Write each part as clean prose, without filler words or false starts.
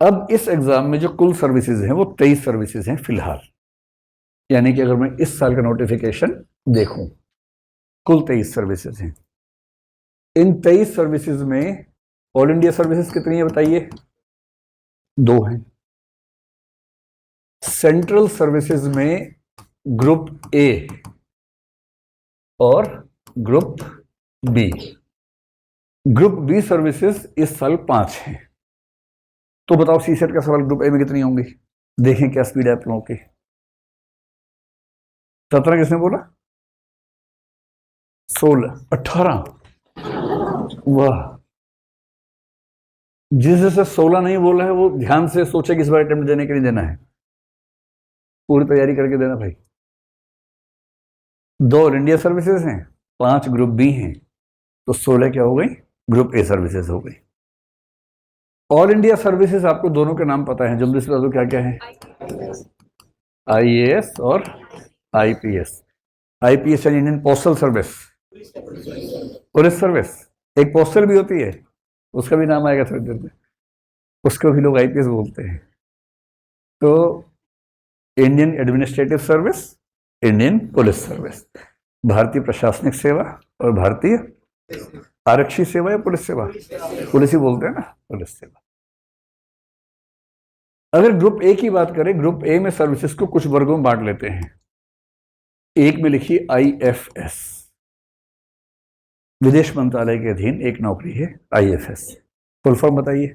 अब इस एग्जाम में जो कुल सर्विसेज हैं वो 23 सर्विसेज हैं फिलहाल। यानी कि अगर मैं इस साल का नोटिफिकेशन देखूं, कुल 23 सर्विसेज हैं। इन 23 सर्विसेज में ऑल इंडिया सर्विसेज कितनी है बताइए? 2 हैं। सेंट्रल सर्विसेज में ग्रुप ए और group B. Group B services इस साल 5 हैं। तो बताओ सीसेट का सवाल ग्रुप ए में कितनी होंगी? देखें क्या स्पीड है आप लोगों की। 17 किसने बोला? 16, 18। वाह, जिससे 16 नहीं बोला है वो ध्यान से सोचे कि इस बार अटेम्प्ट देने के लिए देना है। पूरी तैयारी करके देना भाई। 2 ऑल इंडिया सर्विसेज हैं, 5 ग्रुप बी हैं, तो 16 क्या हो गई? ग्रुप ए सर्विसेज हो गई। ऑल इंडिया सर्विसेज आपको दोनों के नाम पता है, जल्दी से बता दो क्या क्या है? आईएएस और आईपीएस। आईपीएस यानी Indian postal service, police service. एक पोस्टल भी होती है, उसका भी नाम आएगा थोड़ी देर में, उसको भी लोग आईपीएस बोलते हैं। तो Indian administrative service, Indian police service, भारतीय प्रशासनिक सेवा और भारतीय आरक्षी सेवा या पुलिस सेवा, पुलिस ही बोलते हैं ना, पुलिस सेवा। अगर ग्रुप ए की बात करें, ग्रुप ए में सर्विसेज को कुछ वर्गों में बांट लेते हैं। एक में लिखिए आईएफएस, विदेश मंत्रालय के अधीन एक नौकरी है आईएफएस। फुल फॉर्म बताइए?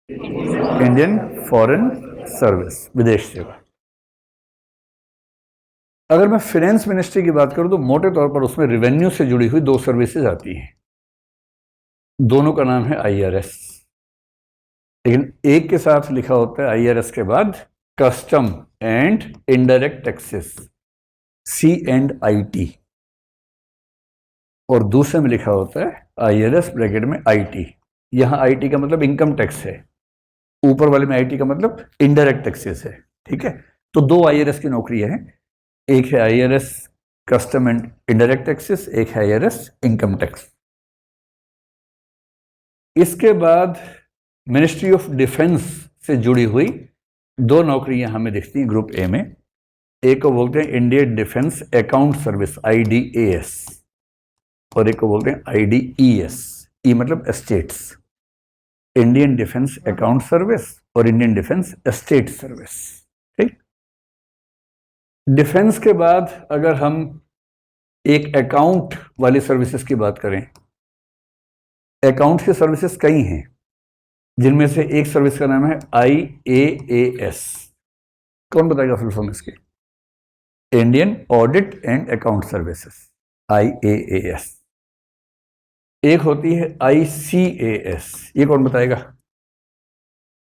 इंडियन फॉरेन सर्विस, विदेश सेवा। अगर मैं फाइनेंस मिनिस्ट्री की बात करूं तो मोटे तौर पर उसमें रेवेन्यू से जुड़ी हुई 2 सर्विसेज आती हैं, दोनों का नाम है आईआरएस। लेकिन एक के साथ लिखा होता है आईआरएस के बाद custom and indirect taxes, CNIT, और दूसरे में लिखा होता है आईआरएस ब्रैकेट में IT। यहां IT का मतलब इनकम टैक्स है, ऊपर वाले में IT का मतलब इनडायरेक्ट टैक्सेस है। ठीक है, तो 2 आईआरएस की नौकरियां हैं, एक है IRS custom and indirect taxes, एक है आईआरएस इनकम टैक्स। इसके बाद मिनिस्ट्री ऑफ डिफेंस से जुड़ी हुई 2 नौकरियां हमें दिखती हैं ग्रुप ए में। एक को बोलते हैं Indian defence account service, IDAS, और एक को बोलते हैं IDES, ई मतलब estates, Indian defence account service और इंडियन डिफेंस एस्टेट सर्विस। ठीक, डिफेंस के बाद अगर हम एक अकाउंट वाली सर्विसेज की बात करें, अकाउंट की सर्विसेज कई हैं, जिनमें से एक सर्विस का नाम है IAAS। कौन बताएगा फुल फॉर्म इसकी? Indian audit and account services, IAAS। एक होती है ICAS, ये कौन बताएगा?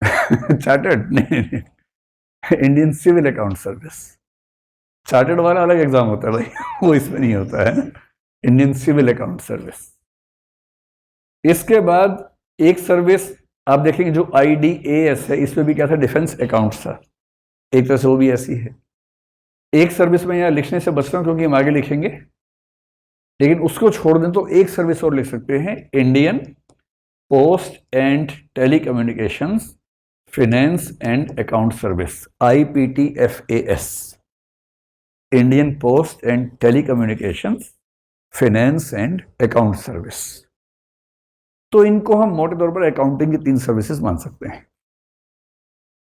चार्टर्ड नहीं, Indian civil account service. Chartered वाला अलग एग्जाम होता है भाई, वो इसमें नहीं होता है। Indian civil account service. इसके बाद एक सर्विस आप देखेंगे जो IDAS है, इसमें भी क्या था? डिफेंस अकाउंट था, एक तरह से वो भी ऐसी है। एक सर्विस में यहाँ लिखने से बच रहा हूं क्योंकि हम आगे लिखेंगे, लेकिन उसको छोड़ दें तो एक सर्विस और लिख सकते हैं, Indian post and telecommunications finance and account service, IPTFAS, Indian post and telecommunications finance and account service. तो इनको हम मोटे तौर पर अकाउंटिंग की 3 सर्विसेज मान सकते हैं।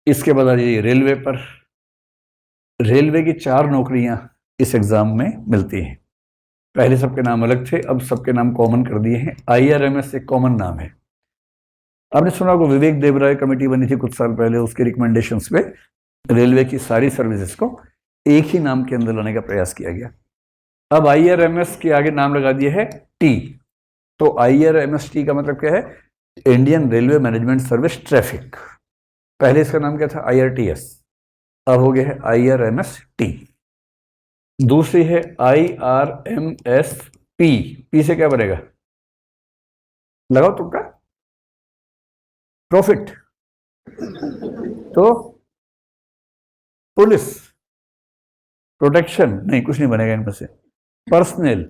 इसके बाद आ जाइए रेलवे पर। रेलवे की 4 नौकरियां इस एग्जाम में मिलती हैं। पहले सबके नाम अलग थे, अब सबके नाम कॉमन कर दिए हैं। IRMS एक कॉमन नाम है। आपने सुना होगा विवेक देवराय कमेटी बनी थी कुछ साल पहले, उसके रिकमेंडेशंस पे रेलवे की सारी सर्विसेज को एक ही नाम के अंदर लाने का प्रयास किया गया। अब IRMS के आगे नाम लगा दिया है T, तो IRMS-T का मतलब क्या है? Indian railway management service traffic. पहले इसका नाम क्या था? IRTS, अब हो गया है IRMS-T। दूसरी है IRMS-P, P से क्या बनेगा? लगाओ तुक्का, प्रॉफिट। तो पुलिस प्रोटेक्शन नहीं, कुछ नहीं बनेगा इनमें से। पर्सनल,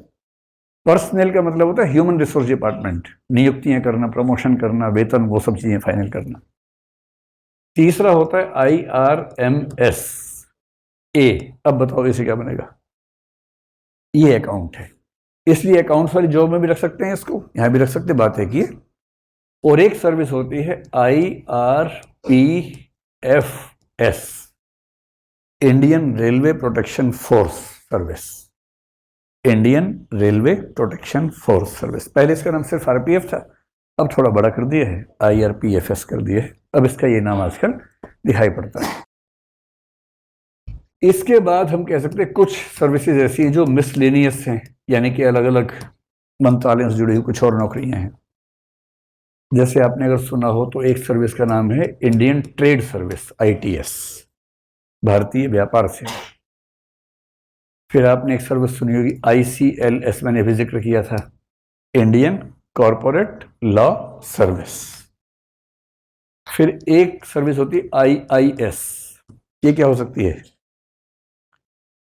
पर्सनल का मतलब होता है ह्यूमन रिसोर्स डिपार्टमेंट, नियुक्तियां करना, प्रमोशन करना, वेतन, वो सब चीजें फाइनल करना। तीसरा होता है IRMS ए। अब बताओ इसे क्या बनेगा? ये अकाउंट है, इसलिए अकाउंट्स वाली जॉब में भी रख सकते हैं इसको, यहां भी रख सकते हैं, बात है कि। और एक सर्विस होती है IRPFS, Indian railway protection force service. Indian railway protection force service, पहले इसका नाम सिर्फ RPF था, अब थोड़ा बड़ा कर दिया है, IRPFS कर दिया है, अब इसका ये नाम आजकल दिखाई पड़ता है। इसके बाद हम कह सकते हैं कुछ सर्विसेज ऐसी हैं जो मिसलेनियस हैं, यानी कि अलग अलग मंत्रालयों से जुड़ी हुई कुछ और नौकरियां हैं। जैसे आपने अगर सुना हो तो एक सर्विस का नाम है इंडियन ट्रेड सर्विस, ITS, भारतीय व्यापार सेवा। फिर आपने एक सर्विस सुनी होगी ICLS, मैंने भी जिक्र किया था, इंडियन कॉरपोरेट लॉ सर्विस। फिर एक सर्विस होती है IIS, ये क्या हो सकती है?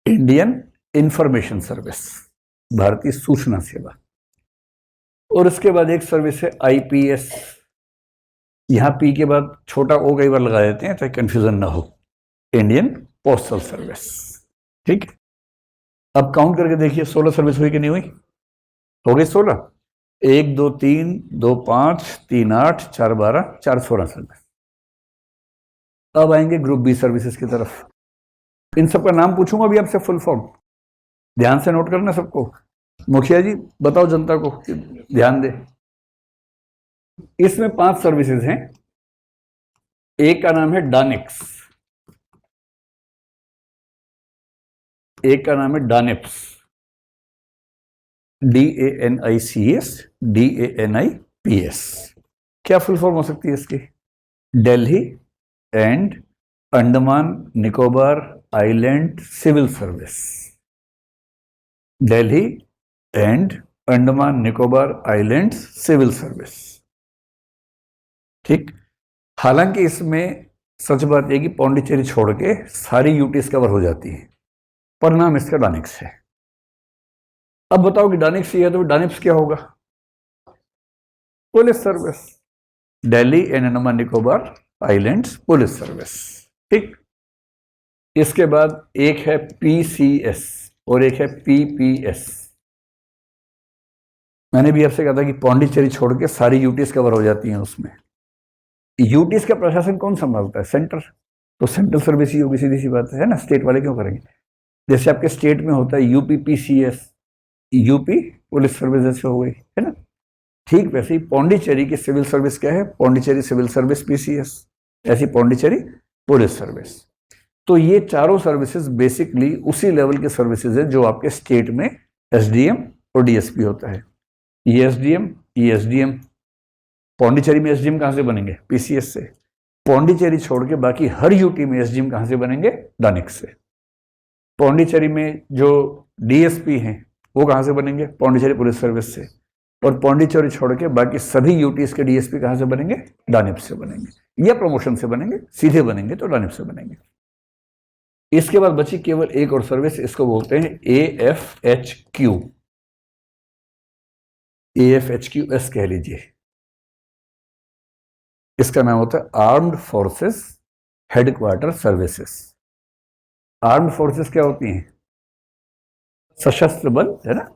इंडियन इंफॉर्मेशन सर्विस, भारतीय सूचना सेवा। और उसके बाद एक सर्विस है IPS, यहां पी के बाद छोटा ओ कई बार लगा देते हैं ताकि कंफ्यूजन ना हो, इंडियन पोस्टल सर्विस। ठीक, अब काउंट करके देखिए 16 सर्विस हुई कि नहीं हुई? हो गई 16। 1 2 3 2 5 3 8 4 12 4 16 सर्विस। अब आएंगे ग्रुप बी सर्विसेज की तरफ। इन सबका नाम पूछूंगा अभी आपसे, फुल फॉर्म ध्यान से नोट करना सबको। मुखिया जी बताओ जनता को, ध्यान दे। इसमें 5 सर्विसेज हैं। एक का नाम है डानिक्स, एक का नाम है डानिप्स, DANICS, DANIPS। क्या फुल फॉर्म हो सकती है इसकी? Delhi and Andaman Nicobar island civil service. Delhi and Andaman Nicobar islands civil service. ठीक, हालांकि इसमें सच बात यह कि पौंडीचेरी छोड़ के सारी यूटीज कवर हो जाती है, पर नाम इसका डानिक्स है। अब बताओ कि डानिक्स ये है तो डानिप्स क्या होगा? Police service, Delhi and Andaman Nicobar islands police service. ठीक, इसके बाद एक है PCS और एक है PPS। मैंने भी आपसे कहा था कि पौंडीचेरी छोड़ के सारी यूटीज कवर हो जाती हैं उसमें। यूटीज का प्रशासन कौन संभालता है? सेंटर, तो सेंट्रल सर्विस ही होगी, सीधी सी बात है ना, स्टेट वाले क्यों करेंगे? जैसे आपके स्टेट में होता है UPPCS, यूपी पुलिस सर्विस जैसे हो गई, है ना। ठीक वैसे ही पौंडीचेरी की सिविल सर्विस क्या है? पौंडीचेरी सिविल सर्विस PCS, ऐसी पौंडीचेरी पुलिस सर्विस। तो ये चारों सर्विसेज बेसिकली उसी लेवल के सर्विसेज है जो आपके स्टेट में SDM और DSP होता है। ये SDM, पौंडीचेरी में SDM कहां से बनेंगे? PCS से। पौंडीचेरी छोड़ के बाकी हर यूटी में SDM कहां से बनेंगे? डानिक्स से। पौंडीचेरी में जो DSP हैं वो कहां से बनेंगे? पौंडीचेरी पुलिस सर्विस से। और पौंडीचेरी छोड़ के बाकी सभी यूटीज के DSP कहां से बनेंगे? डानिप्स से बनेंगे, या प्रमोशन से बनेंगे, सीधे बनेंगे तो डानिप्स से बनेंगे। इसके बाद बची केवल एक और सर्विस, इसको बोलते हैं AFHQ, AFHQS कह लीजिए। इसका नाम होता है armed forces headquarter services. Armed forces क्या होती हैं? सशस्त्र बल, है ना।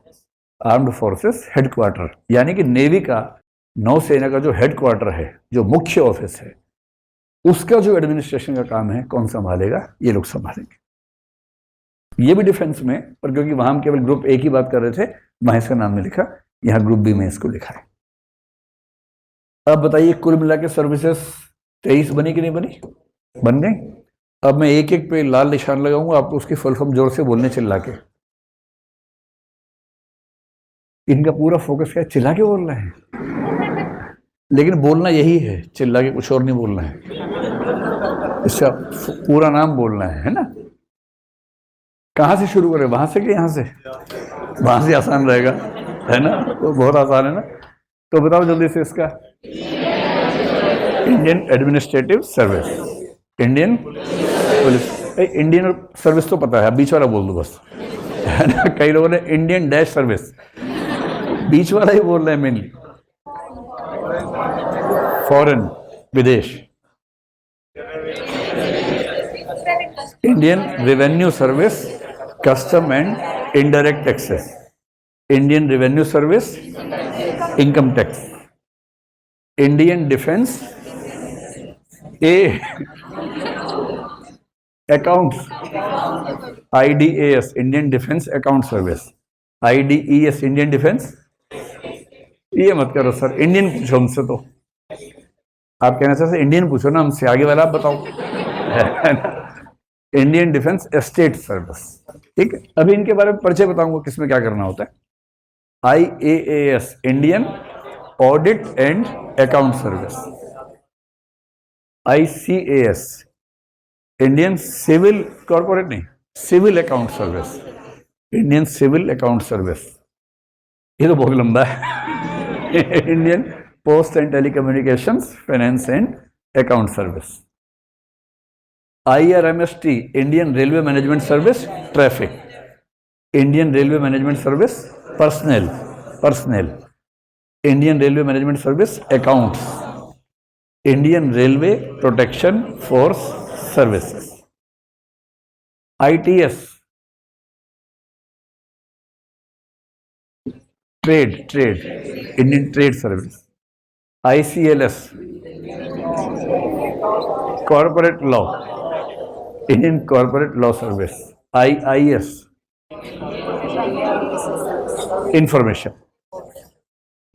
आर्म्ड फोर्सेस हेडक्वार्टर, यानी कि नेवी का, नौसेना का जो हेडक्वार्टर है, जो मुख्य ऑफिस है, उसका जो एडमिनिस्ट्रेशन का काम है कौन संभालेगा? ये लोग संभालेंगे। ये भी डिफेंस में, पर क्योंकि वहां हम केवल ग्रुप A की बात कर रहे थे, वहां इसका नाम नहीं लिखा, यहां ग्रुप B में इसको लिखा है। अब बताइए कुल मिला के सर्विसेज 23 बनी कि नहीं बनी? बन गई। अब मैं एक एक पे लाल निशान लगाऊंगा, आप उसकी फुल फॉर्म जोर से बोलने चिल्ला के। इनका पूरा फोकस क्या है? चिल्ला के बोलना है, लेकिन बोलना यही है, चिल्ला के कुछ और नहीं बोलना है, इसका पूरा नाम बोलना है ना। कहां से शुरू करें, वहां से कि यहां से? वहां से आसान रहेगा, है ना, तो बहुत आसान है ना। तो बताओ जल्दी से इसका। Indian administrative service, Indian police. Indian service तो पता है, बीच वाला बोल दो बस, है ना। कई लोगों ने इंडियन डैश सर्विस, बीच वाला ही बोल रहे हैं मेनली। फॉरेन, विदेश, Indian revenue service, custom and indirect taxes, Indian revenue service, income tax, Indian defence, A accounts, IDAS Indian defence account service, IDES Indian defence, ये मत करो सर, इंडियन पूछो हमसे, तो आप कहना सर इंडियन पूछो ना हमसे, आगे वाला आप बताओ। इंडियन डिफेंस एस्टेट सर्विस, ठीक है। अभी इनके बारे में परिचय बताऊंगा किसमें क्या करना होता है। IAAS Indian audit and account service, ICAS Indian civil corporate नहीं, civil account service, Indian civil account service, ये तो बहुत लंबा है। Indian post and telecommunications finance and account service, IRMST Indian railway management service traffic, Indian railway management service personal, Indian railway management service accounts, Indian railway protection force services, ITS trade Indian trade service, ICLS corporate law, Indian corporate law service, IIS information,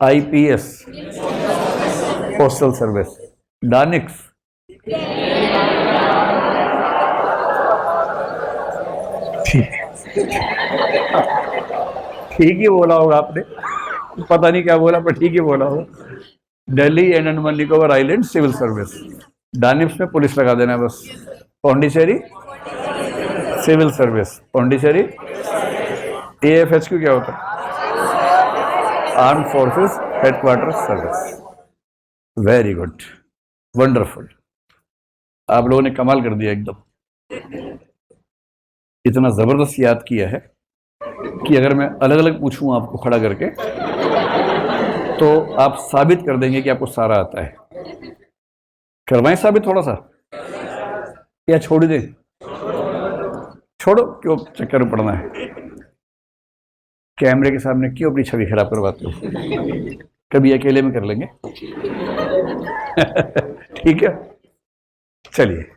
IPS postal service, डानिक्स ठीक ही बोला होगा आपने, पता नहीं क्या बोला पर ठीक ही बोला होगा। Delhi and Andaman Nicobar island civil service, DANIPS में पुलिस लगा देना है बस। Pondicherry civil service, Pondicherry. AFHQ क्या होता है? Arm forces headquarter service. Very good, wonderful, आप लोगों ने कमाल कर दिया एकदम। इतना जबरदस्त याद किया है कि अगर मैं अलग अलग पूछूं आपको खड़ा करके तो आप साबित कर देंगे कि आपको सारा आता है। करवाएं साबित थोड़ा सा या छोड़ दें? छोड़ो, क्यों चक्कर में पड़ना है, कैमरे के सामने क्यों अपनी छवि खराब करवाते हो, कभी अकेले में कर लेंगे। ठीक है, चलिए।